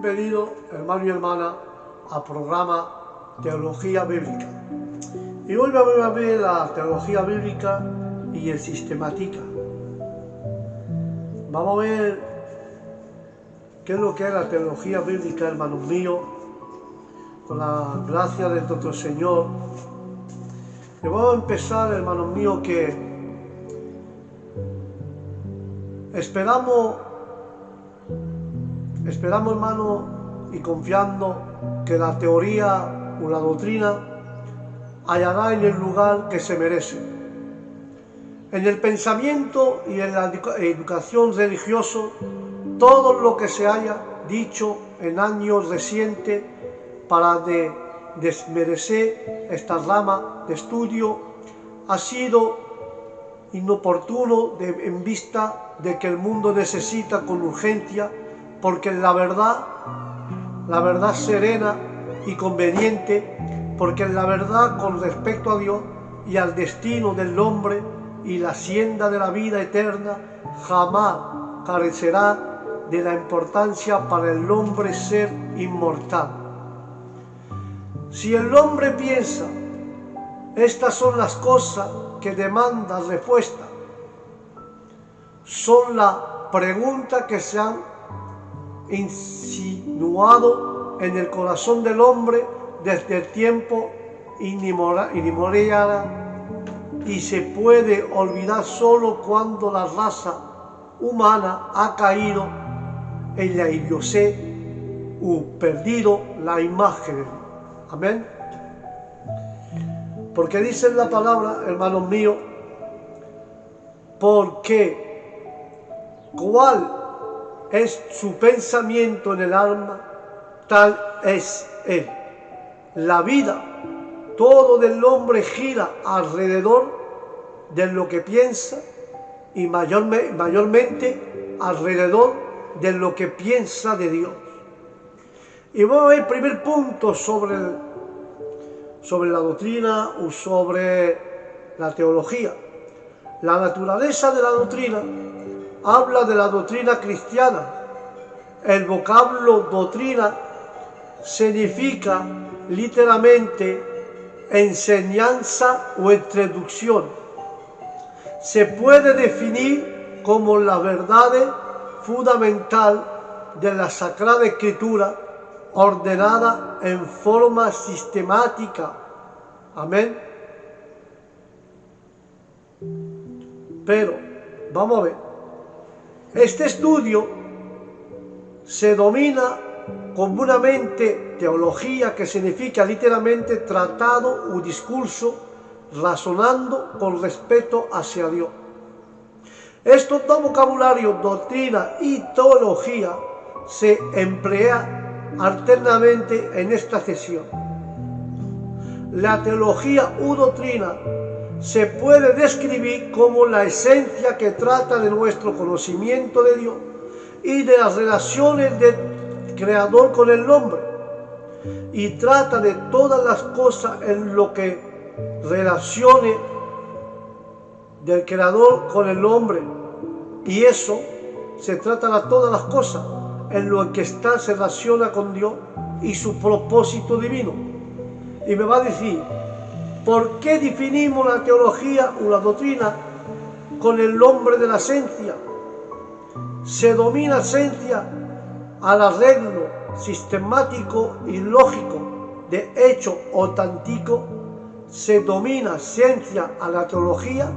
Bienvenido, hermano y hermana, al programa Teología Bíblica. Y hoy vamos a ver la teología bíblica y el sistemática. Vamos a ver qué es lo que es la teología bíblica, hermanos míos, con la gracia de nuestro Señor. Y vamos a empezar, hermanos míos, que esperamos, hermanos, y confiando que la teoría o la doctrina hallará en el lugar que se merece. En el pensamiento y en la educación religiosa, todo lo que se haya dicho en años recientes para desmerecer esta rama de estudio ha sido inoportuno en vista de que el mundo necesita con urgencia, porque la verdad serena y conveniente, porque la verdad con respecto a Dios y al destino del hombre y la hacienda de la vida eterna jamás carecerá de la importancia para el hombre ser inmortal. Si el hombre piensa, estas son las cosas que demandan respuesta, son la pregunta que se han insinuado en el corazón del hombre desde el tiempo inmemorial, y se puede olvidar solo cuando la raza humana ha caído en la idiotez o perdido la imagen de Dios. Amén. Porque dice la palabra, hermanos míos, porque cuál es su pensamiento en el alma, tal es él. La vida, todo del hombre gira alrededor de lo que piensa y mayormente alrededor de lo que piensa de Dios. Y vamos a ver el primer punto sobre la doctrina o sobre la teología. La naturaleza de la doctrina habla de la doctrina cristiana. El vocablo doctrina significa literalmente enseñanza o introducción. Se puede definir como la verdad fundamental de la Sagrada Escritura, ordenada en forma sistemática. Amén. Pero, vamos a ver, este estudio se denomina comúnmente teología, que significa literalmente tratado o discurso razonando con respeto hacia Dios. Estos dos vocabularios, doctrina y teología, se emplean alternamente en esta sesión. La teología u doctrina se puede describir como la esencia que trata de nuestro conocimiento de Dios y de las relaciones del Creador con el hombre, y trata de todas las cosas en lo que relacione del Creador con el hombre, y eso se trata de todas las cosas en lo que se relaciona con Dios y su propósito divino. Y me va a decir, ¿por qué definimos la teología o la doctrina con el nombre de la esencia? Se domina esencia al arreglo sistemático y lógico de hecho auténtico. Se domina ciencia a la teología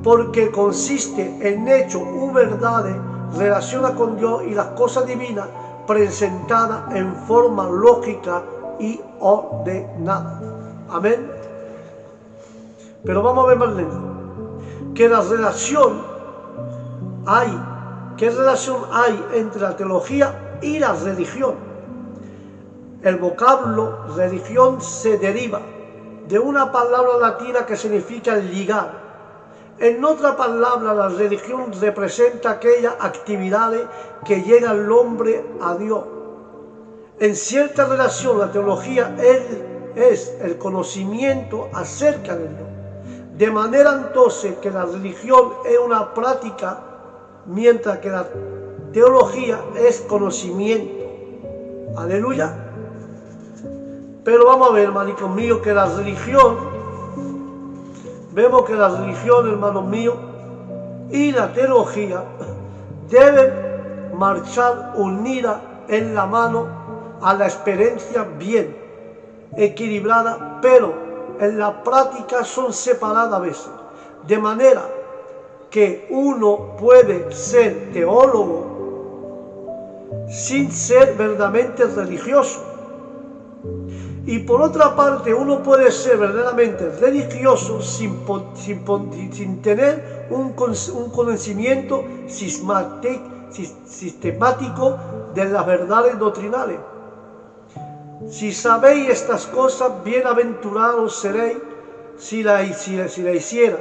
porque consiste en hechos u verdades relacionadas con Dios y las cosas divinas presentadas en forma lógica y ordenada. Amén. Pero vamos a ver más lejos. ¿Qué relación hay entre la teología y la religión? El vocablo religión se deriva de una palabra latina que significa ligar. En otra palabra, la religión representa aquellas actividades que llega al hombre a Dios. En cierta relación, la teología es el conocimiento acerca de Dios. De manera entonces que la religión es una práctica, mientras que la teología es conocimiento. Aleluya. Pero vamos a ver, hermanitos míos, que la religión, vemos que la religión, hermanos míos, y la teología deben marchar unidas en la mano a la experiencia bien equilibrada, pero en la práctica son separadas a veces, de manera que uno puede ser teólogo sin ser verdaderamente religioso, y por otra parte uno puede ser verdaderamente religioso sin tener un conocimiento sistemático de las verdades doctrinales. Si sabéis estas cosas, bienaventurados seréis si la hiciera,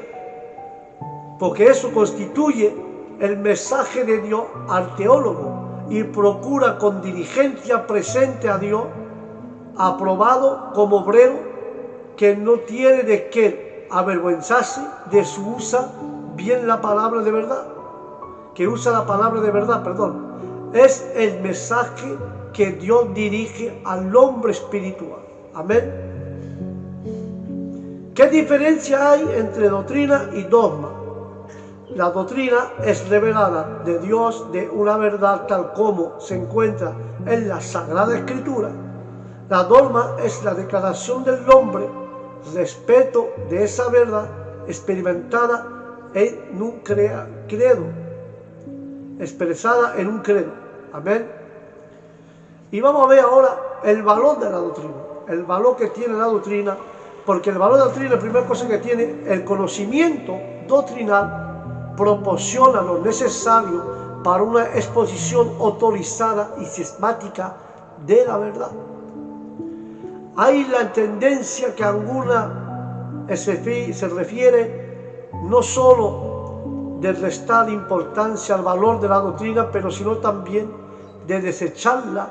porque eso constituye el mensaje de Dios al teólogo, y procura con diligencia presente a Dios, aprobado como obrero que no tiene de qué avergonzarse de su usa bien la palabra de verdad, que usa la palabra de verdad, perdón. Es el mensaje que Dios dirige al hombre espiritual. Amén. ¿Qué diferencia hay entre doctrina y dogma? La doctrina es revelada de Dios de una verdad tal como se encuentra en la Sagrada Escritura. La dogma es la declaración del hombre respecto de esa verdad experimentada en un credo, expresada en un credo. Amén. Y vamos a ver ahora el valor de la doctrina, el valor que tiene la doctrina, porque el valor de la doctrina, la primera cosa que tiene, el conocimiento doctrinal proporciona lo necesario para una exposición autorizada y sistemática de la verdad. Hay la tendencia que alguna se refiere no solo de restar importancia al valor de la doctrina, pero sino también de desecharla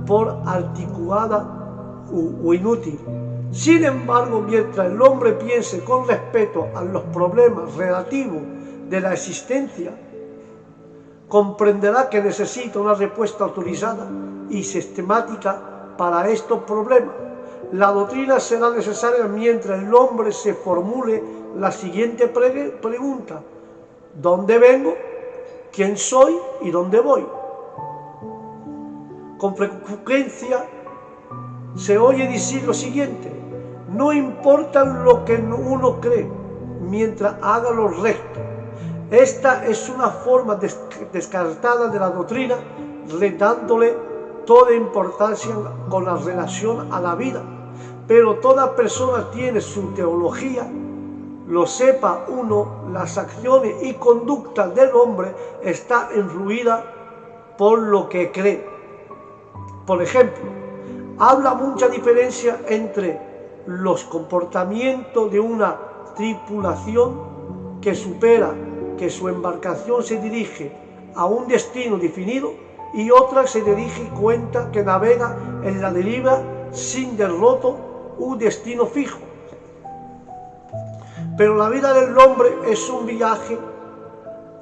por articulada o inútil. Sin embargo, mientras el hombre piense con respecto a los problemas relativos de la existencia, comprenderá que necesita una respuesta autorizada y sistemática para estos problemas. La doctrina será necesaria mientras el hombre se formule la siguiente pregunta: ¿dónde vengo? ¿Quién soy? ¿Y dónde voy? Con frecuencia se oye decir lo siguiente: no importa lo que uno cree, mientras haga lo recto. Esta es una forma descartada de la doctrina, dándole toda importancia con la relación a la vida. Pero toda persona tiene su teología, lo sepa uno, las acciones y conductas del hombre está influida por lo que cree. Por ejemplo, habla mucha diferencia entre los comportamientos de una tripulación que supera que su embarcación se dirige a un destino definido y otra se dirige y cuenta que navega en la deriva sin derroto un destino fijo. Pero la vida del hombre es un viaje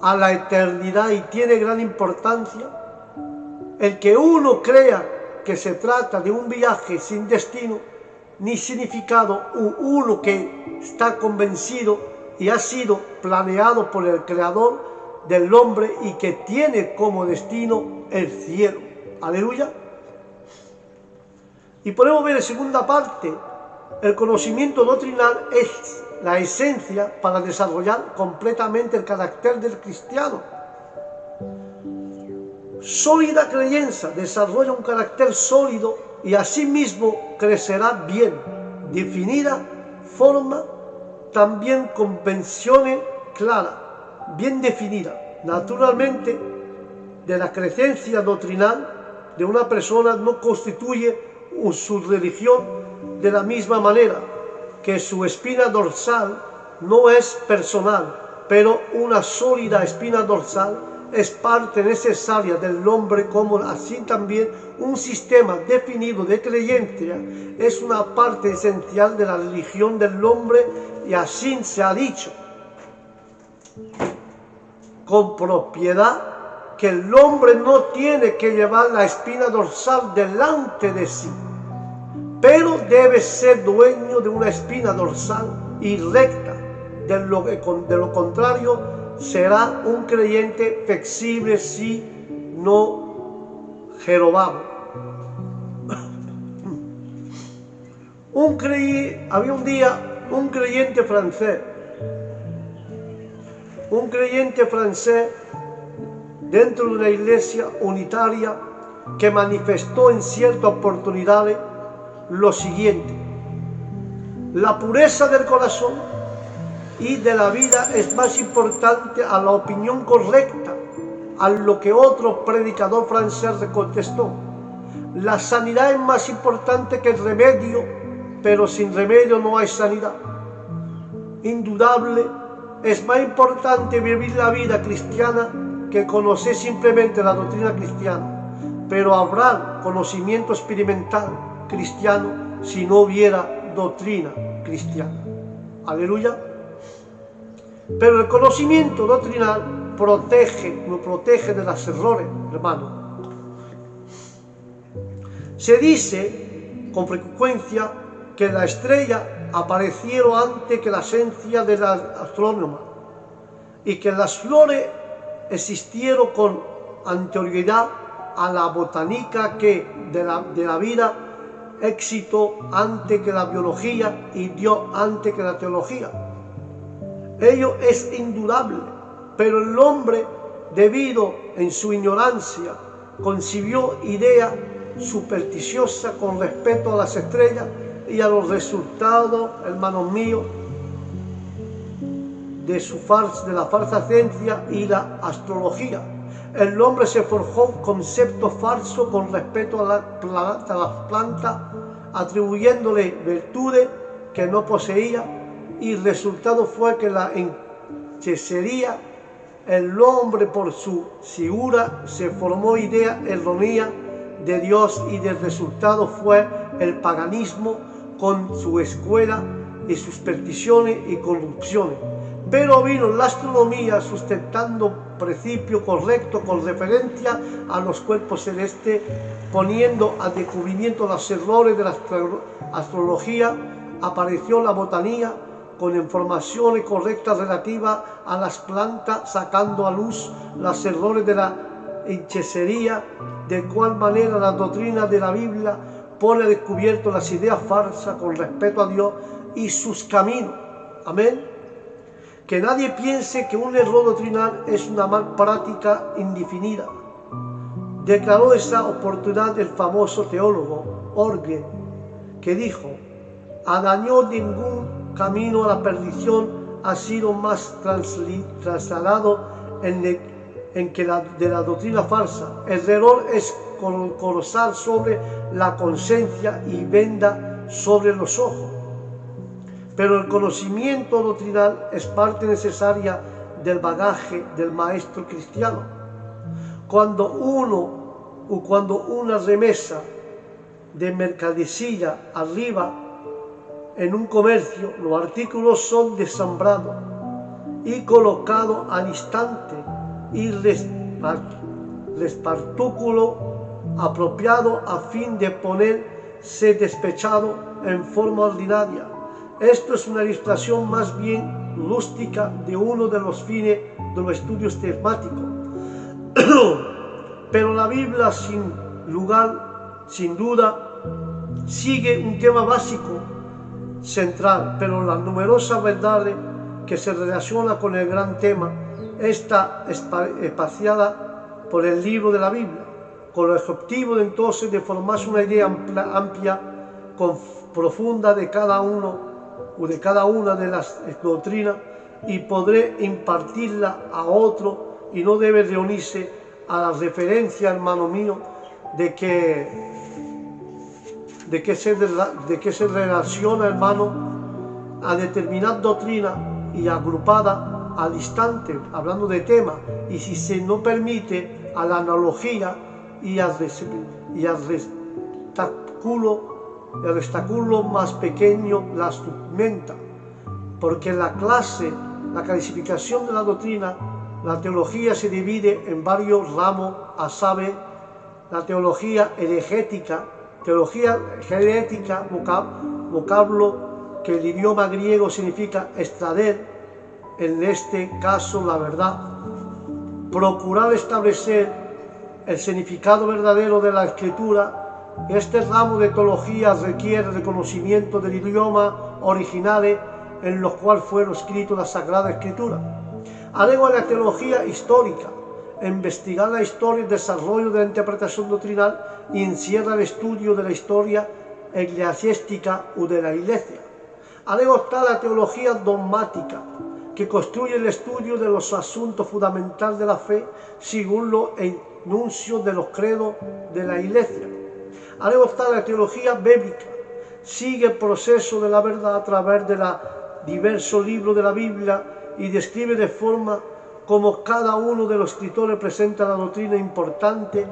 a la eternidad y tiene gran importancia el que uno crea que se trata de un viaje sin destino ni significado, uno que está convencido y ha sido planeado por el Creador del hombre y que tiene como destino el cielo. Aleluya. Y podemos ver en segunda parte, el conocimiento doctrinal es la esencia para desarrollar completamente el carácter del cristiano. Sólida creencia desarrolla un carácter sólido y asimismo crecerá bien definida forma, también convenciones claras, bien definida. Naturalmente, de la creencia doctrinal de una persona no constituye su religión de la misma manera que su espina dorsal no es personal, pero una sólida espina dorsal es parte necesaria del hombre, como así también un sistema definido de creencia es una parte esencial de la religión del hombre, y así se ha dicho con propiedad que el hombre no tiene que llevar la espina dorsal delante de sí, pero debe ser dueño de una espina dorsal y recta. De lo contrario, será un creyente flexible, si no jorobado. Había un día un creyente francés dentro de una iglesia unitaria que manifestó en ciertas oportunidades lo siguiente: la pureza del corazón y de la vida es más importante a la opinión correcta, a lo que otro predicador francés le contestó. La sanidad es más importante que el remedio, pero sin remedio no hay sanidad. Indudable, es más importante vivir la vida cristiana que conocer simplemente la doctrina cristiana, pero habrá conocimiento experimental cristiano si no hubiera doctrina cristiana. Aleluya. Pero el conocimiento doctrinal nos protege de los errores, hermano. Se dice con frecuencia que la estrella aparecieron antes que la ciencia de la astrónoma y que las flores existieron con anterioridad a la botánica, que de la vida éxito antes que la biología y Dios antes que la teología. Ello es indudable, pero el hombre, debido en su ignorancia, concibió ideas supersticiosas con respecto a las estrellas y a los resultados, hermanos míos, de la falsa ciencia y la astrología. El hombre se forjó un concepto falso con respecto a las plantas, atribuyéndole virtudes que no poseía, y el resultado fue que la hechicería. El hombre, por su ciura, se formó idea errónea de Dios, y el resultado fue el paganismo con su escuela y sus supersticiones y corrupciones. Pero vino la astronomía sustentando principio correcto con referencia a los cuerpos celestes, poniendo al descubrimiento los errores de la astrología. Apareció la botánica con informaciones correctas relativas a las plantas, sacando a luz los errores de la hechicería, de cual manera la doctrina de la Biblia pone a descubierto las ideas falsas con respecto a Dios y sus caminos. Amén. Que nadie piense que un error doctrinal es una mal práctica indefinida. Declaró esa oportunidad el famoso teólogo Orge, que dijo: a daño ningún camino a la perdición ha sido más trasladado en que de la doctrina falsa. El error es colosal sobre la conciencia y venda sobre los ojos. Pero el conocimiento doctrinal es parte necesaria del bagaje del maestro cristiano. Cuando una remesa de mercancía arriba en un comercio, los artículos son desambrados y colocados al instante, y repartículo apropiado a fin de ponerse despechado en forma ordinaria. Esto es una ilustración más bien rústica de uno de los fines de los estudios temáticos. Pero la Biblia, sin duda, sigue un tema básico central, pero las numerosas verdades que se relacionan con el gran tema está espaciada por el libro de la Biblia, con el objetivo de entonces de formarse una idea amplia, profunda de cada una de las doctrinas, y podré impartirla a otro, y no debe reunirse a la referencia, hermano mío, de que se relaciona, hermano, a determinada doctrina y agrupada al instante, hablando de tema, y si se no permite a la analogía y al restáculo más pequeño la sustenta, porque la clasificación de la doctrina La teología se divide en varios ramos, a saber, la teología heregética, vocablo que el idioma griego significa extraer, en este caso la verdad, procurar establecer el significado verdadero de la escritura. Este ramo de teología requiere el conocimiento del idioma original en los cuales fueron escritos la Sagrada Escritura. Luego la teología histórica, investigar la historia y el desarrollo de la interpretación doctrinal y encierra el estudio de la historia eclesiástica o de la Iglesia. Luego está la teología dogmática, que construye el estudio de los asuntos fundamentales de la fe según los enuncios de los credos de la Iglesia. Luego está la teología bíblica, sigue el proceso de la verdad a través de los diversos libros de la Biblia y describe de forma como cada uno de los escritores presenta la doctrina importante.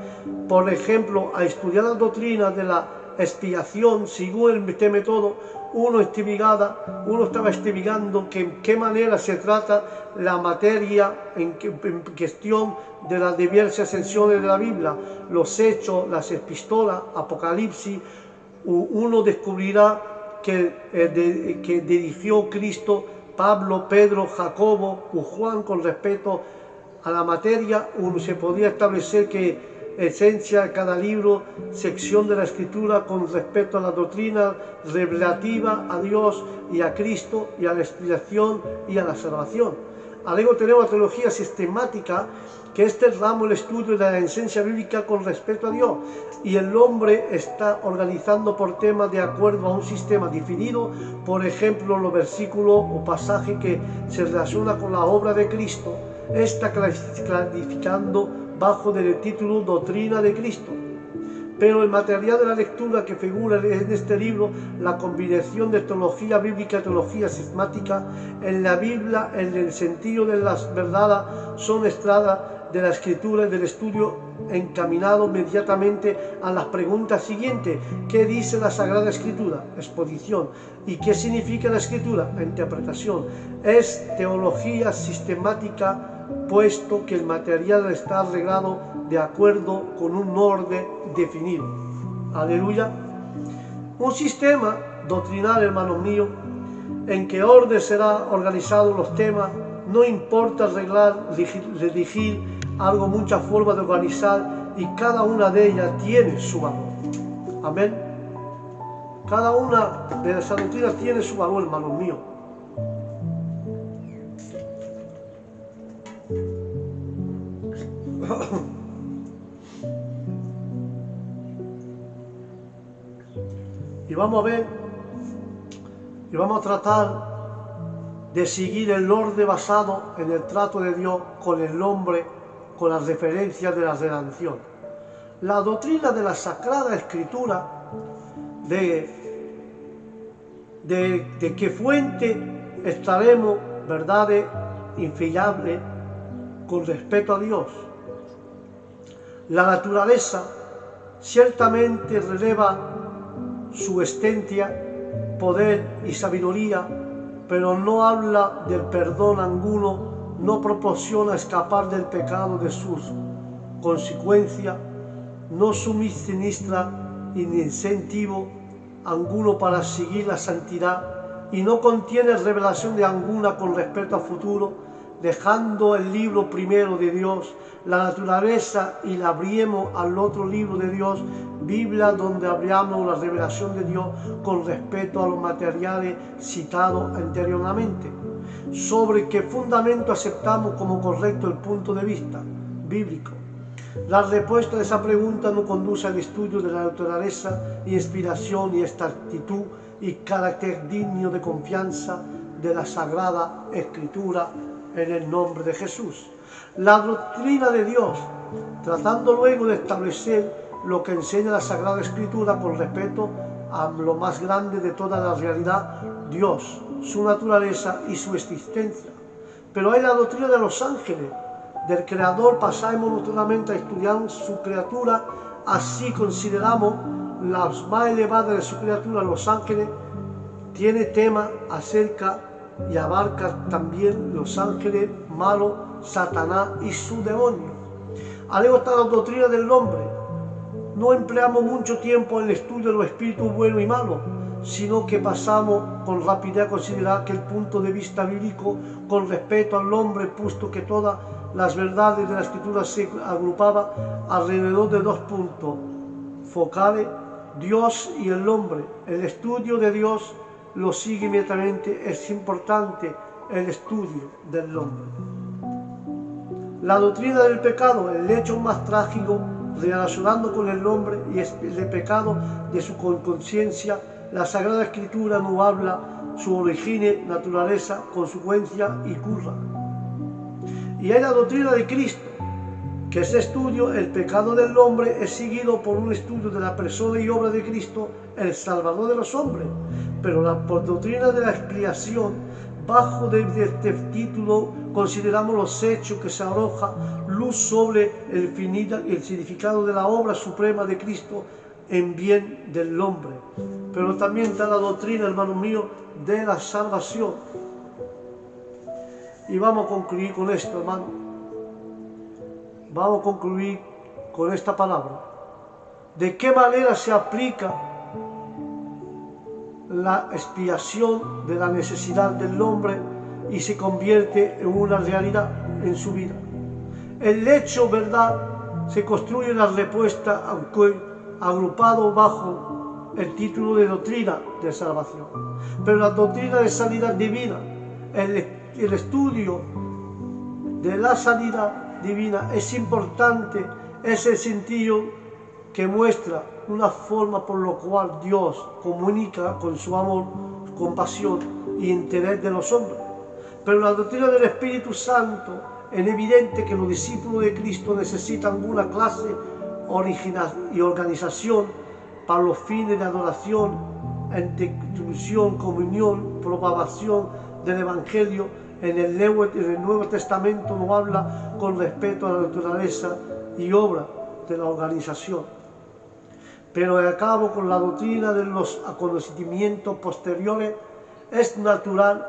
Por ejemplo, a estudiar la doctrina de la expiación, según este método, uno estaba investigando en qué manera se trata la materia en cuestión de las diversas secciones de la Biblia, los hechos, las epístolas, Apocalipsis. Uno descubrirá que dirigió Cristo, Pablo, Pedro, Jacobo o Juan con respecto a la materia. Uno se podía establecer que esencia de cada libro, sección de la Escritura con respecto a la doctrina relativa a Dios y a Cristo y a la expiación y a la salvación. Luego tenemos la teología sistemática, que este ramo el estudio de la esencia bíblica con respecto a Dios, y el hombre está organizando por temas de acuerdo a un sistema definido, por ejemplo los versículos o pasajes que se relacionan con la obra de Cristo, está clasificando bajo el título Doctrina de Cristo. Pero el material de la lectura que figura en este libro, la combinación de teología bíblica y teología sistemática en la Biblia, en el sentido de las verdades, son extraídas de la Escritura y del estudio encaminado inmediatamente a las preguntas siguientes: ¿qué dice la Sagrada Escritura? Exposición. ¿Y qué significa la Escritura? Interpretación. Es teología sistemática, puesto que el material está arreglado de acuerdo con un orden definido. Aleluya. Un sistema doctrinal, hermanos míos, en qué orden será organizado los temas, no importa arreglar, redigir algo, muchas formas de organizar, y cada una de ellas tiene su valor. Amén. Cada una de esas doctrinas tiene su valor, hermanos míos. Y vamos a ver, y vamos a tratar de seguir el orden basado en el trato de Dios con el hombre, con las referencias de la redención. La doctrina de la Sagrada Escritura, de qué fuente estaremos verdades infiables con respecto a Dios. La naturaleza ciertamente releva su existencia, poder y sabiduría, pero no habla del perdón alguno, no proporciona escapar del pecado de sus consecuencias, no suministra incentivo alguno para seguir la santidad, y no contiene revelación de alguna con respecto al futuro, dejando el libro primero de Dios, la naturaleza, y la abrimos al otro libro de Dios, Biblia, donde abrimos la revelación de Dios con respecto a los materiales citados anteriormente. ¿Sobre qué fundamento aceptamos como correcto el punto de vista bíblico? La respuesta a esa pregunta nos conduce al estudio de la naturaleza, inspiración y exactitud y carácter digno de confianza de la Sagrada Escritura, en el nombre de Jesús. La doctrina de Dios, tratando luego de establecer lo que enseña la Sagrada Escritura con respecto a lo más grande de toda la realidad, Dios, su naturaleza y su existencia. Pero hay la doctrina de los ángeles, del Creador. Pasamos naturalmente a estudiar su criatura, así consideramos las más elevadas de su criatura, los ángeles. Tiene tema acerca y abarca también los ángeles malo, Satanás y su demonio. Luego está la doctrina del hombre. No empleamos mucho tiempo en el estudio de los espíritus buenos y malos, sino que pasamos con rapidez a considerar que el punto de vista bíblico con respecto al hombre, puesto que todas las verdades de la Escritura se agrupaban alrededor de dos puntos focales, Dios y el hombre. El estudio de Dios lo sigue inmediatamente. Es importante el estudio del hombre. La doctrina del pecado, el hecho más trágico relacionando con el hombre y el pecado de su conciencia. La Sagrada Escritura nos habla su origen, naturaleza, consecuencia y cura. Y hay la doctrina de Cristo, que ese estudio, el pecado del hombre, es seguido por un estudio de la persona y obra de Cristo, el Salvador de los hombres. Pero la doctrina de la expiación, bajo de este título, consideramos los hechos que se arroja luz sobre el significado de la obra suprema de Cristo en bien del hombre. Pero también está la doctrina, hermano mío, de la salvación. Y vamos a concluir con esto, hermano. Vamos a concluir con esta palabra. ¿De qué manera se aplica la expiación de la necesidad del hombre y se convierte en una realidad en su vida? El hecho, verdad, se construye la respuesta agrupado bajo el título de doctrina de salvación. Pero la doctrina de sanidad divina, el estudio de la sanidad divina es importante, es el sentido que muestra una forma por la cual Dios comunica con su amor, compasión y interés de los hombres. Pero la doctrina del Espíritu Santo es evidente que los discípulos de Cristo necesitan una clase y organización para los fines de adoración, institución, comunión, propagación del Evangelio. En el Nuevo Testamento nos habla con respecto a la naturaleza y obra de la organización. Pero acabo con la doctrina de los acontecimientos posteriores. Es natural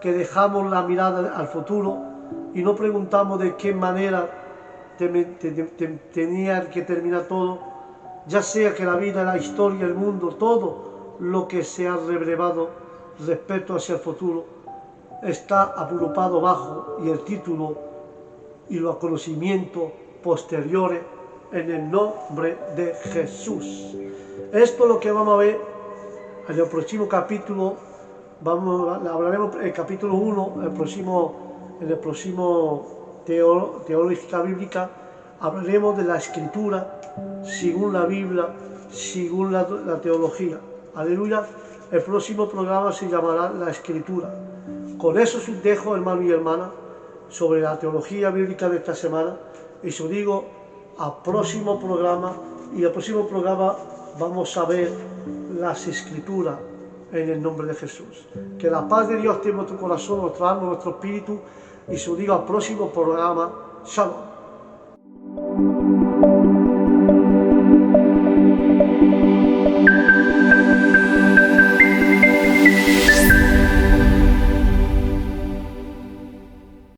que dejamos la mirada al futuro y no preguntamos de qué manera tenía que terminar todo, ya sea que la vida, la historia, el mundo, todo lo que se ha revelado respecto hacia el futuro está agrupado bajo y el título y los conocimientos posteriores en el nombre de Jesús. Esto es lo que vamos a ver en el próximo capítulo. Hablaremos el capítulo 1, en el próximo Teología Bíblica. Hablaremos de la Escritura según la Biblia, según la teología. Aleluya. El próximo programa se llamará La Escritura. Con eso os dejo, hermano y hermana, sobre la teología bíblica de esta semana. Y os digo al próximo programa. Y al próximo programa vamos a ver las Escrituras en el nombre de Jesús. Que la paz de Dios esté en nuestro corazón, nuestro alma, nuestro espíritu. Y os digo al próximo programa. Shalom.